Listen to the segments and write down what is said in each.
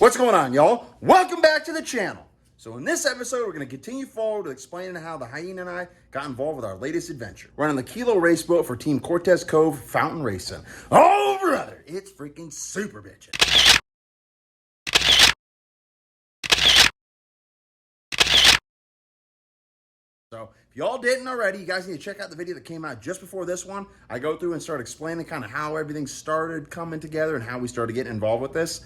What's going on, y'all? Welcome back to the channel. So in this episode, we're going to continue forward with explaining how the Hyena and I got involved with our latest adventure. We're on the Kilo Raceboat for Team Cortez Cove Fountain Racing. Oh, brother, it's freaking super bitchin'. So if y'all didn't already, you guys need to check out the video that came out just before this one. I go through and start explaining kind of how everything started coming together and how we started getting involved with this.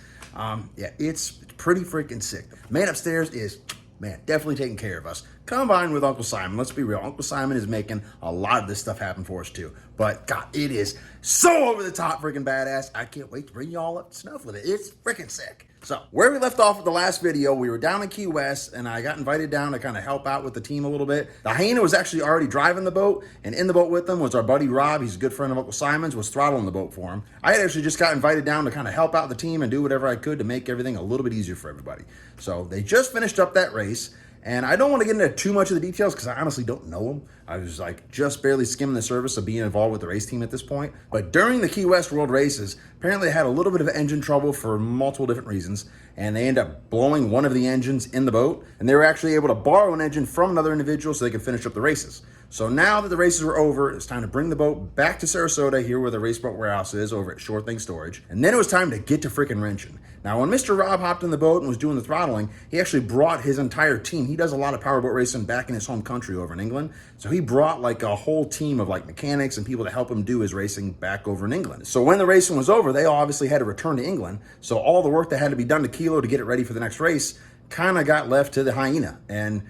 Yeah, it's pretty freaking sick. Man upstairs is, man, definitely taking care of us. Combined with Uncle Simon, let's be real, Uncle Simon is making a lot of this stuff happen for us too. But God, it is so over the top freaking badass. I can't wait to bring y'all up to snuff with it. It's freaking sick. So where we left off with the last video, we were down in Key West and I got invited down to kind of help out with the team a little bit. The Hyena was actually already driving the boat, and in the boat with them was our buddy Rob. He's a good friend of Uncle Simon's, was throttling the boat for him. I had actually just got invited down to kind of help out the team and do whatever I could to make everything a little bit easier for everybody. So they just finished up that race. And I don't want to get into too much of the details because I honestly don't know them. I was like just barely skimming the surface of being involved with the race team at this point. But during the Key West World Races, apparently they had a little bit of engine trouble for multiple different reasons. And they ended up blowing one of the engines in the boat. And they were actually able to borrow an engine from another individual so they could finish up the races. So now that the races were over, it's time to bring the boat back to Sarasota, here where the Raceboat warehouse is, over at Shore Thing Storage. And then it was time to get to freaking wrenching. Now, when Mr. Rob hopped in the boat and was doing the throttling, he actually brought his entire team. He does a lot of powerboat racing back in his home country over in England. So he brought like a whole team of like mechanics and people to help him do his racing back over in England. So when the racing was over, they all obviously had to return to England. So all the work that had to be done to Kilo to get it ready for the next race kind of got left to the Hyena. And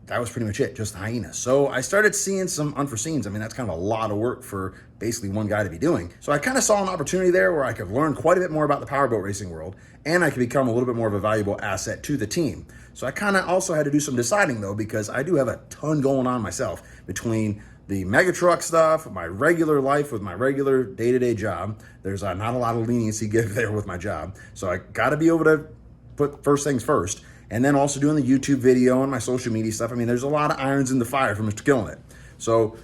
that was pretty much it, just the Hyena. So I started seeing some unforeseens. I mean, that's kind of a lot of work for basically one guy to be doing. So I kind of saw an opportunity there where I could learn quite a bit more about the powerboat racing world, and I could become a little bit more of a valuable asset to the team. So I kind of also had to do some deciding though, because I do have a ton going on myself between the mega truck stuff, my regular life with my regular day-to-day job. There's not a lot of leniency given there with my job. So I got to be able to put first things first. And then also doing the YouTube video and my social media stuff. I mean, there's a lot of irons in the fire for Mr. Killin. So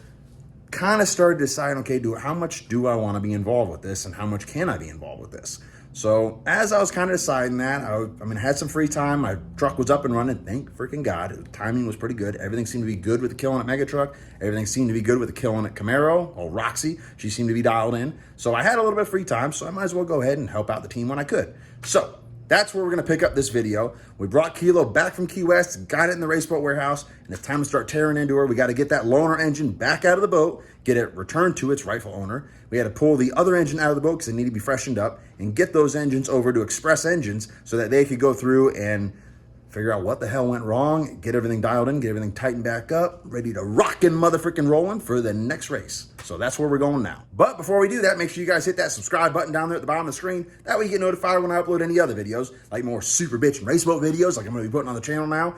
kind of started deciding, okay, how much do I want to be involved with this and how much can I be involved with this? So as I was kind of deciding that, I had some free time. My truck was up and running, thank freaking God. The timing was pretty good. Everything seemed to be good with the Killin Mega Truck. Everything seemed to be good with the Killin Camaro, or Roxy. She seemed to be dialed in. So I had a little bit of free time, so I might as well go ahead and help out the team when I could. So that's where we're going to pick up this video. We brought Kilo back from Key West, got it in the Raceboat warehouse, and it's time to start tearing into her. We got to get that loaner engine back out of the boat, get it returned to its rightful owner. We had to pull the other engine out of the boat because they need to be freshened up, and get those engines over to Express Engines so that they could go through and figure out what the hell went wrong, get everything dialed in, get everything tightened back up, ready to rock and motherfucking rolling for the next race. So that's where we're going now. But before we do that, make sure you guys hit that subscribe button down there at the bottom of the screen. That way you get notified when I upload any other videos, like more super bitch and raceboat videos like I'm going to be putting on the channel now.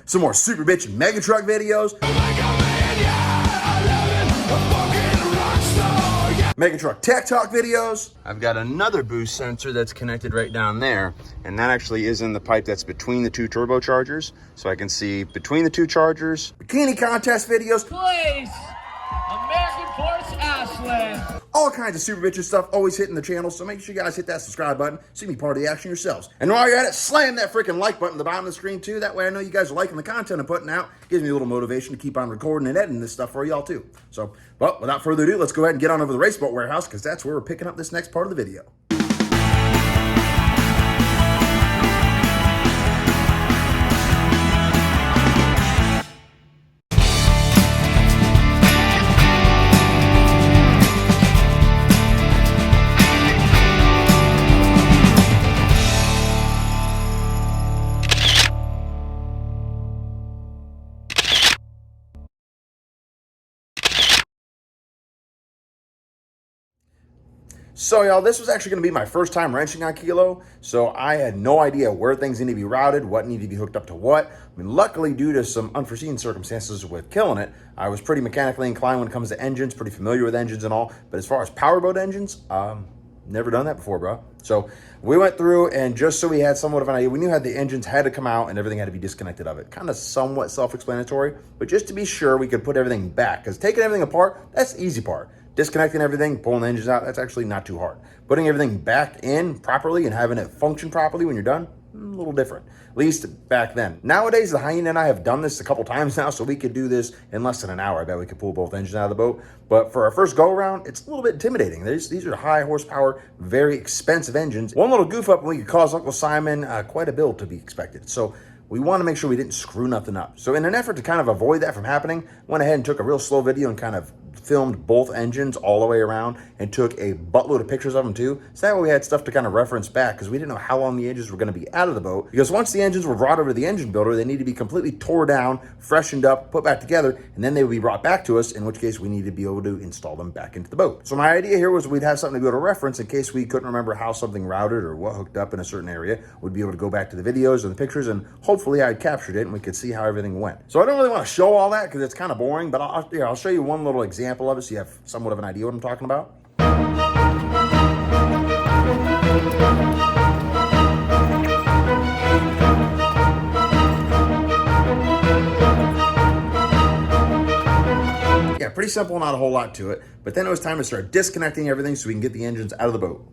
Some more super bitch and mega truck videos. Mega truck tech talk videos. I've got another boost sensor that's connected right down there, and that actually is in the pipe that's between the two turbochargers, so I can see between the two chargers. Bikini contest videos. Please, American Force Ashland. All kinds of super bitches stuff always hitting the channel, so make sure you guys hit that subscribe button so you can be part of the action yourselves. And while you're at it, slam that freaking like button at the bottom of the screen too. That way I know you guys are liking the content I'm putting out. Gives me a little motivation to keep on recording and editing this stuff for y'all too. So, well, without further ado, let's go ahead and get on over to the Raceboat warehouse, because that's where we're picking up this next part of the video. So y'all, this was actually going to be my first time wrenching on Kilo, so I had no idea where things need to be routed, what needed to be hooked up to what. I mean, luckily, due to some unforeseen circumstances with Killin it, I was pretty mechanically inclined when it comes to engines, pretty familiar with engines and all, but as far as powerboat engines, Never done that before, bro. So we went through, and just so we had somewhat of an idea, we knew how the engines had to come out and everything had to be disconnected of it. Kind of somewhat self-explanatory, but just to be sure we could put everything back, because taking everything apart, that's the easy part. Disconnecting everything, pulling the engines out, that's actually not too hard. Putting everything back in properly and having it function properly when you're done, a little different, at least back then. Nowadays, the Hyena and I have done this a couple times now, so we could do this in less than an hour. I bet we could pull both engines out of the boat. But for our first go around, it's a little bit intimidating. These are high horsepower, very expensive engines. One little goof up and we could cause Uncle Simon quite a bill to be expected. So we want to make sure we didn't screw nothing up. So in an effort to kind of avoid that from happening, went ahead and took a real slow video and kind of filmed both engines all the way around and took a buttload of pictures of them too. So that way we had stuff to kind of reference back, because we didn't know how long the engines were going to be out of the boat. Because once the engines were brought over to the engine builder, they need to be completely tore down, freshened up, put back together, and then they would be brought back to us, in which case we need to be able to install them back into the boat. So my idea here was we'd have something to go to reference in case we couldn't remember how something routed or what hooked up in a certain area. We'd be able to go back to the videos and the pictures, and hopefully I'd captured it and we could see how everything went. So I don't really want to show all that because it's kind of boring, but I'll show you one little example of it so you have somewhat of an idea what I'm talking about. Yeah, pretty simple, not a whole lot to it. But then it was time to start disconnecting everything so we can get the engines out of the boat.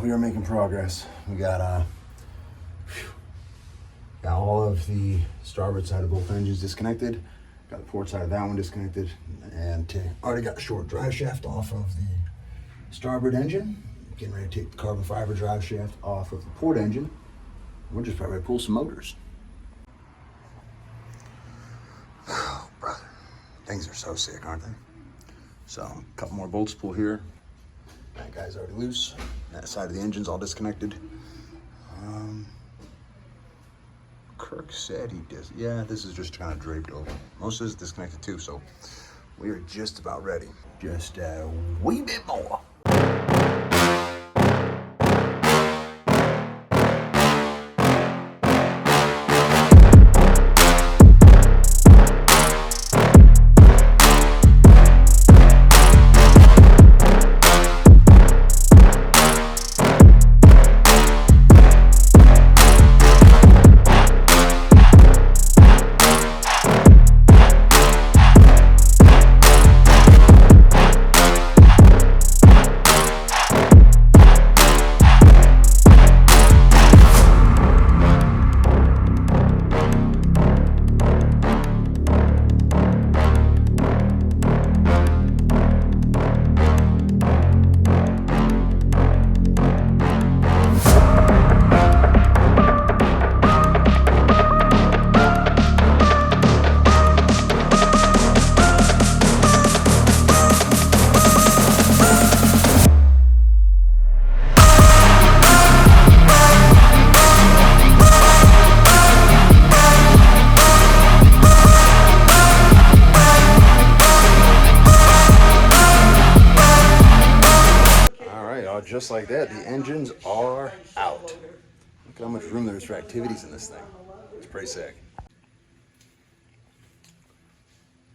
We are making progress. We got all of the starboard side of both engines disconnected. Got the port side of that one disconnected, and already got the short drive shaft off of the starboard engine. Getting ready to take the carbon fiber drive shaft off of the port engine. We're just probably ready to pull some motors. Oh, brother, things are so sick, aren't they? So a couple more bolts to pull here. That guy's already loose. That side of the engine's all disconnected. Kirk said he did. Yeah, this is just kind of draped over. Most of this is disconnected too, so we are just about ready. Just a wee bit more. Just like that, the engines are out. Look at how much room there is for activities in this thing. It's pretty sick.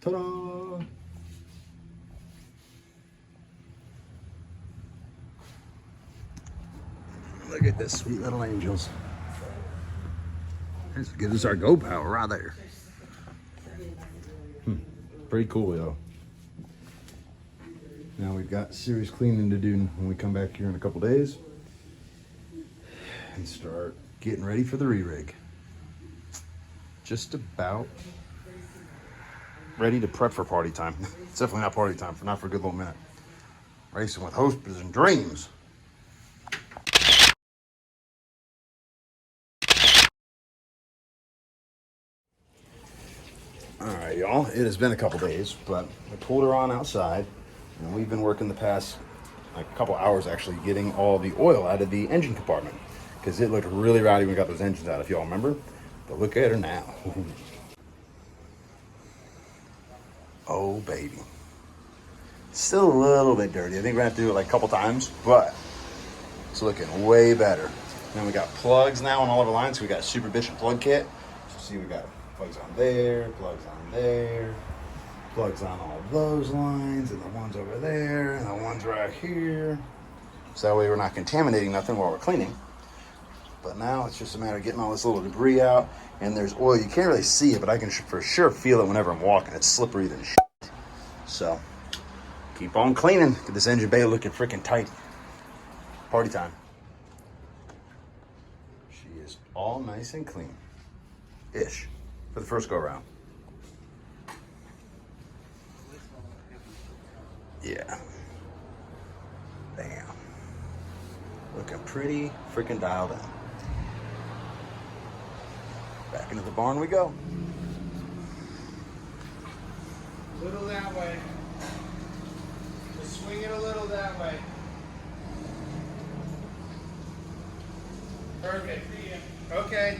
Ta-da! Look at this sweet little angels. That's as good as our Go Power right there. Pretty cool, yo. Now we've got serious cleaning to do when we come back here in a couple days and start getting ready for the re-rig. Just about ready to prep for party time. It's definitely not party time, not for a good little minute. Racing with hopes and dreams. All right, y'all, it has been a couple days, but I pulled her on outside, and we've been working the past like a couple hours actually getting all the oil out of the engine compartment because it looked really rowdy when we got those engines out, if y'all remember. But look at her now. Oh, baby. Still a little bit dirty. I think we're gonna have to do it like a couple times, but it's looking way better. Then we got plugs now on all of our lines. So we got super efficient plug kit. So see, we got plugs on there, plugs on there, plugs on all those lines, and the ones over there, and the ones right here. So that way we're not contaminating nothing while we're cleaning. But now it's just a matter of getting all this little debris out, and there's oil. You can't really see it, but I can for sure feel it whenever I'm walking. It's slippery than shit. So keep on cleaning. Get this engine bay looking freaking tight. Party time. She is all nice and clean-ish for the first go around. Yeah. Bam. Looking pretty freaking dialed in. Back into the barn we go. A little that way. Just swing it a little that way. Perfect. Okay.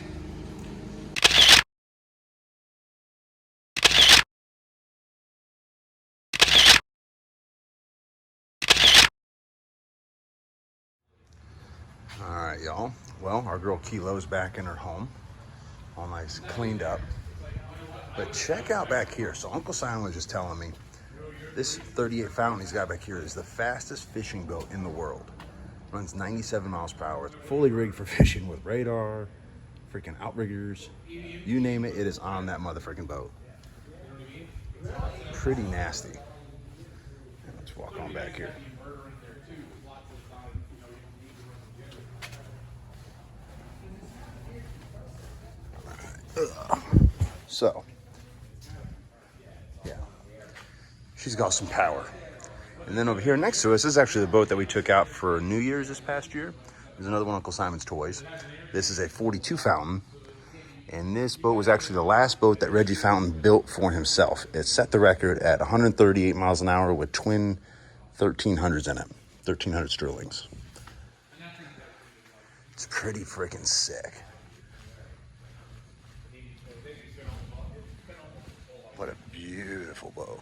All right, y'all. Well, our girl Kilo's back in her home, all nice, cleaned up. But check out back here. So Uncle Simon was just telling me this 38 Fountain he's got back here is the fastest fishing boat in the world. Runs 97 miles per hour. It's fully rigged for fishing with radar, freaking outriggers, you name it, it is on that motherfucking boat. Pretty nasty. Let's walk on back here. So, yeah, she's got some power. And then over here next to us, this is actually the boat that we took out for New Year's this past year. There's another one of Uncle Simon's toys. This is a 42 Fountain. And this boat was actually the last boat that Reggie Fountain built for himself. It set the record at 138 miles an hour with twin 1300s in it. 1300 Sterlings. It's pretty freaking sick. What a beautiful boat.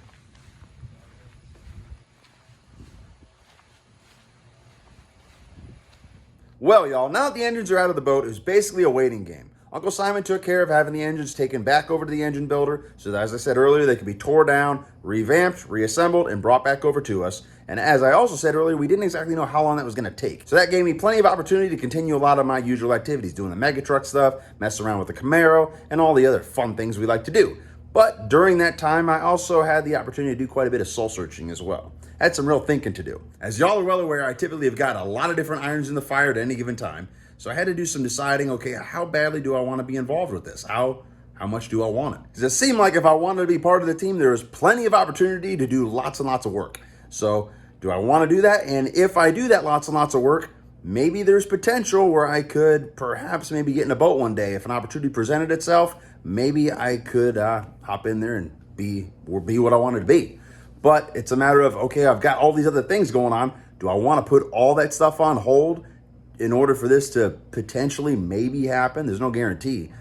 Well, y'all, now that the engines are out of the boat, it was basically a waiting game. Uncle Simon took care of having the engines taken back over to the engine builder, so that, as I said earlier, they could be tore down, revamped, reassembled, and brought back over to us. And as I also said earlier, we didn't exactly know how long that was going to take. So that gave me plenty of opportunity to continue a lot of my usual activities, doing the mega truck stuff, messing around with the Camaro, and all the other fun things we like to do. But during that time, I also had the opportunity to do quite a bit of soul searching as well. I had some real thinking to do. As y'all are well aware, I typically have got a lot of different irons in the fire at any given time. So I had to do some deciding, okay, how badly do I want to be involved with this? How much do I want it? Because it seemed like if I wanted to be part of the team, there was plenty of opportunity to do lots and lots of work. So do I want to do that? And if I do that lots and lots of work, maybe there's potential where I could perhaps maybe get in a boat one day. If an opportunity presented itself, maybe I could hop in there and be what I wanted to be. But it's a matter of, okay, I've got all these other things going on. Do I want to put all that stuff on hold in order for this to potentially maybe happen? There's no guarantee.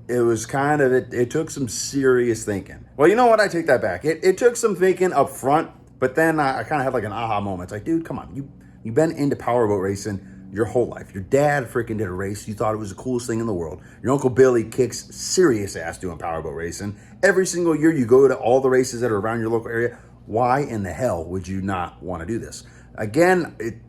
It was kind of, it took some serious thinking. Well, you know what? I take that back. It took some thinking up front, but then I kind of had like an aha moment. It's like, dude, come on. You've been into powerboat racing your whole life. Your dad freaking did a race. You thought it was the coolest thing in the world. Your Uncle Billy kicks serious ass doing powerboat racing. Every single year you go to all the races that are around your local area. Why in the hell would you not want to do this? Again, it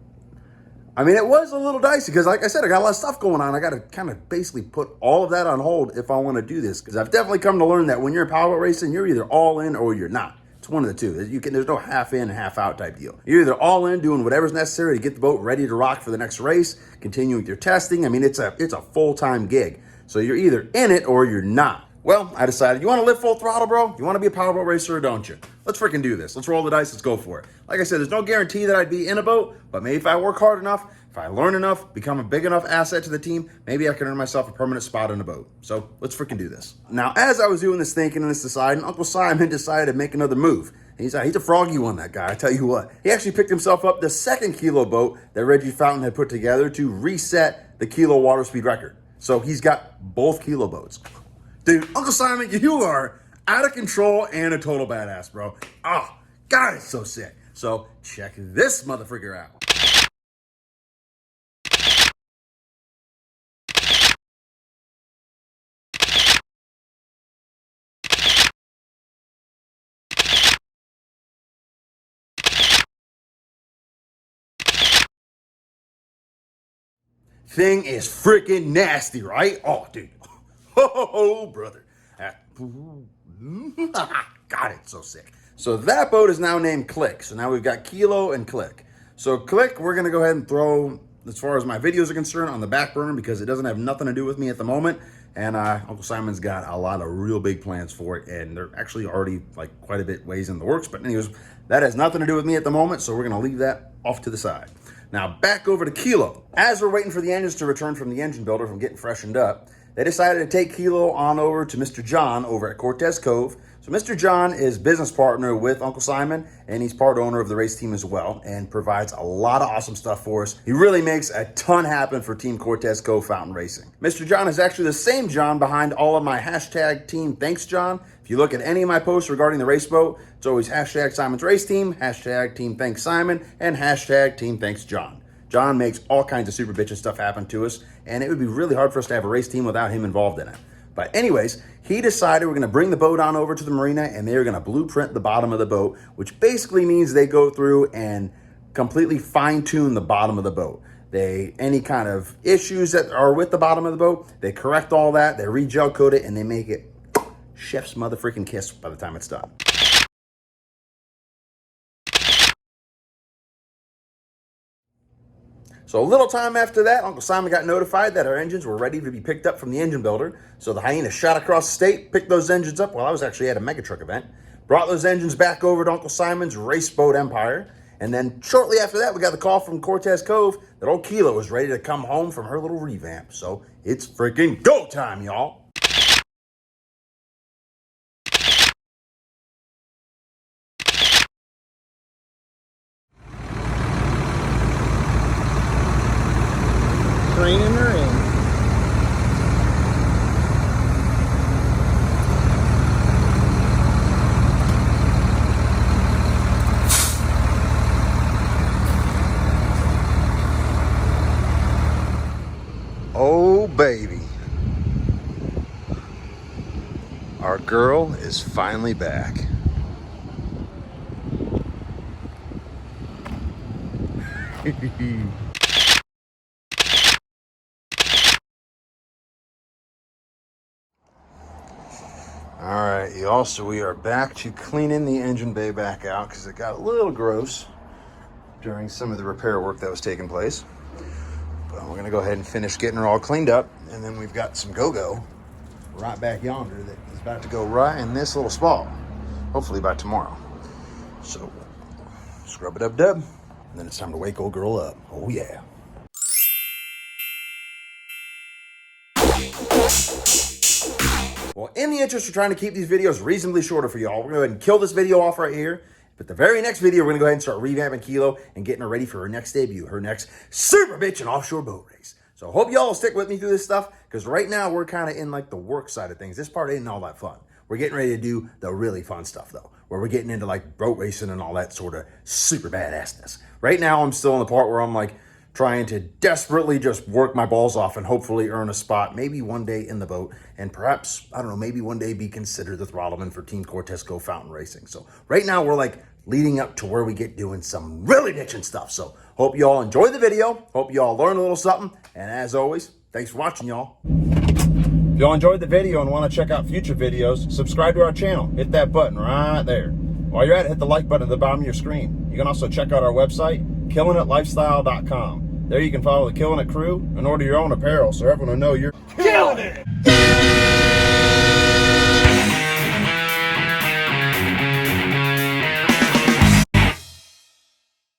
was a little dicey because, like I said, I got a lot of stuff going on. I got to kind of basically put all of that on hold if I want to do this, because I've definitely come to learn that when you're powerboat racing, you're either all in or you're not. It's one of the two. There's no half in, half out type deal. You're either all in, doing whatever's necessary to get the boat ready to rock for the next race, continuing with your testing. I mean, it's a full-time gig. So you're either in it or you're not. Well, I decided, you want to live full throttle, bro? You want to be a powerboat racer or don't you? Let's freaking do this. Let's roll the dice. Let's go for it. Like I said, there's no guarantee that I'd be in a boat, but maybe if I work hard enough, if I learn enough, become a big enough asset to the team, maybe I can earn myself a permanent spot in a boat. So let's freaking do this. Now, as I was doing this thinking and this deciding, Uncle Simon decided to make another move. He's a froggy one, that guy, I tell you what. He actually picked himself up the second Kilo boat that Reggie Fountain had put together to reset the Kilo water speed record. So he's got both Kilo boats. Dude, Uncle Simon, you are out of control and a total badass, bro. Oh, God, it's so sick. So check this motherfucker out. Thing is freaking nasty, right? Oh, dude. Oh, brother. God, it's so sick. So that boat is now named Click. So now we've got Kilo and Click. So Click, we're going to go ahead and throw, as far as my videos are concerned, on the back burner because it doesn't have nothing to do with me at the moment. And Uncle Simon's got a lot of real big plans for it. And they're actually already like quite a bit ways in the works. But anyways, that has nothing to do with me at the moment. So we're going to leave that off to the side. Now back over to Kilo. As we're waiting for the engines to return from the engine builder from getting freshened up, they decided to take Kilo on over to Mr. John over at Cortez Cove. So Mr. John is business partner with Uncle Simon, and he's part owner of the race team as well, and provides a lot of awesome stuff for us. He really makes a ton happen for Team Cortez Cove Fountain Racing. Mr. John is actually the same John behind all of my hashtag Team Thanks John. If you look at any of my posts regarding the race boat, it's always hashtag Simon's Race Team, hashtag Team Thanks Simon, and hashtag Team Thanks John. John makes all kinds of super bitchin' stuff happen to us, and it would be really hard for us to have a race team without him involved in it. But anyways, he decided we're going to bring the boat on over to the marina, and they're going to blueprint the bottom of the boat, which basically means they go through and completely fine-tune the bottom of the boat. Any kind of issues that are with the bottom of the boat, they correct all that, they re-gel coat it, and they make it chef's motherfucking kiss by the time it's done. So a little time after that, Uncle Simon got notified that our engines were ready to be picked up from the engine builder. So the Hyena shot across the state, picked those engines up while I was actually at a mega truck event, brought those engines back over to Uncle Simon's Raceboat Empire. And then shortly after that, we got the call from Cortez Cove that old Kilo was ready to come home from her little revamp. So it's freaking go time, y'all. Rain in the rain. Oh, baby. Our girl is finally back. All right, y'all, so we are back to cleaning the engine bay back out because it got a little gross during some of the repair work that was taking place. But we're gonna go ahead and finish getting her all cleaned up, and then we've got some go-go right back yonder that is about to go right in this little spot, hopefully by tomorrow. So scrub it up, dub, and then it's time to wake old girl up. Oh yeah. Well, in the interest of trying to keep these videos reasonably shorter for y'all, we're going to go ahead and kill this video off right here. But the very next video, we're going to go ahead and start revamping Kilo and getting her ready for her next debut, her next super bitchin' offshore boat race. So I hope y'all will stick with me through this stuff, because right now we're kind of in like the work side of things. This part ain't all that fun. We're getting ready to do the really fun stuff though, where we're getting into like boat racing and all that sort of super badassness. Right now, I'm still in the part where I'm like trying to desperately just work my balls off and hopefully earn a spot, maybe one day in the boat, and perhaps, I don't know, maybe one day be considered the throttleman for Team Cortez Go Fountain Racing. So right now we're like leading up to where we get doing some really bitchin' stuff. So hope you all enjoy the video. Hope you all learn a little something. And as always, thanks for watching, y'all. If y'all enjoyed the video and want to check out future videos, subscribe to our channel. Hit that button right there. While you're at it, hit the like button at the bottom of your screen. You can also check out our website, killin'itlifestyle.com. There you can follow the Killin' It crew and order your own apparel so everyone will know you're killing it!